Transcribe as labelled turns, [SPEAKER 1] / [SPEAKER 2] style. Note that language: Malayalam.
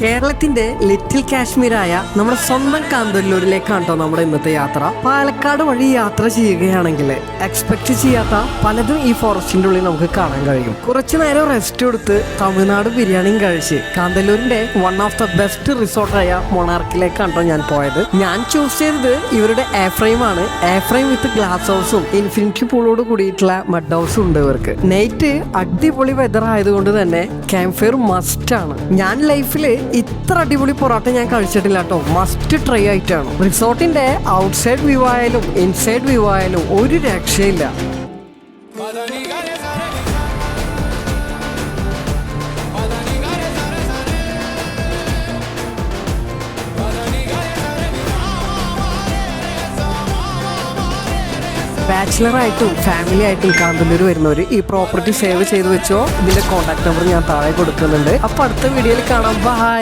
[SPEAKER 1] കേരളത്തിന്റെ ലിറ്റിൽ കാശ്മീരായ നമ്മുടെ സ്വന്തം കാന്തല്ലൂരിലേക്കാണ് കേട്ടോ നമ്മുടെ ഇന്നത്തെ യാത്ര. പാലക്കാട് വഴി യാത്ര ചെയ്യുകയാണെങ്കിൽ എക്സ്പെക്ട് ചെയ്യാത്ത പലതും ഈ ഫോറസ്റ്റിന്റെ ഉള്ളിൽ നമുക്ക് കാണാൻ കഴിയും. കുറച്ചു നേരം റെസ്റ്റ് എടുത്ത് തമിഴ്നാട് ബിരിയാണിയും കഴിച്ച് കാന്തല്ലൂരിന്റെ വൺ ഓഫ് ദ ബെസ്റ്റ് റിസോർട്ടായ മൊണാർക്കിലേക്കാണ് കേട്ടോ ഞാൻ പോയത്. ഞാൻ ചൂസ് ചെയ്തത് ഇവരുടെ എ-ഫ്രെയിം ആണ്. എ-ഫ്രെയിം വിത്ത് ഗ്ലാസ് ഹൗസും ഇൻഫിനിറ്റി പൂളോട് കൂടിയിട്ടുള്ള മഡ് ഹൗസും ഉണ്ട് ഇവർക്ക്. നൈറ്റ് അടിപൊളി വെതർ ആയതുകൊണ്ട് തന്നെ ക്യാമ്പ് ഫയർ മസ്റ്റ് ആണ്. ഞാൻ ലൈഫില് ഇത്ര അടിപൊളി പൊറോട്ട ഞാൻ കഴിച്ചിട്ടില്ല കേട്ടോ. മസ്റ്റ് ട്രൈ ആയിട്ടാണ്. റിസോർട്ടിന്റെ ഔട്ട്സൈഡ് വ്യൂ ആയാലും ഇൻസൈഡ് വ്യൂ ആയാലും ഒരു രക്ഷയില്ല. ബാച്ചിലറായിട്ടും ഫാമിലി ആയിട്ടും കാന്തല്ലൂർ വരുന്നവർ ഈ പ്രോപ്പർട്ടി സേവ് ചെയ്ത് വെച്ചോ. ഇതിന്റെ കോൺടാക്ട് നമ്പർ ഞാൻ താഴെ കൊടുക്കുന്നുണ്ട്. അപ്പൊ അടുത്ത വീഡിയോയിൽ കാണാം. ബൈ.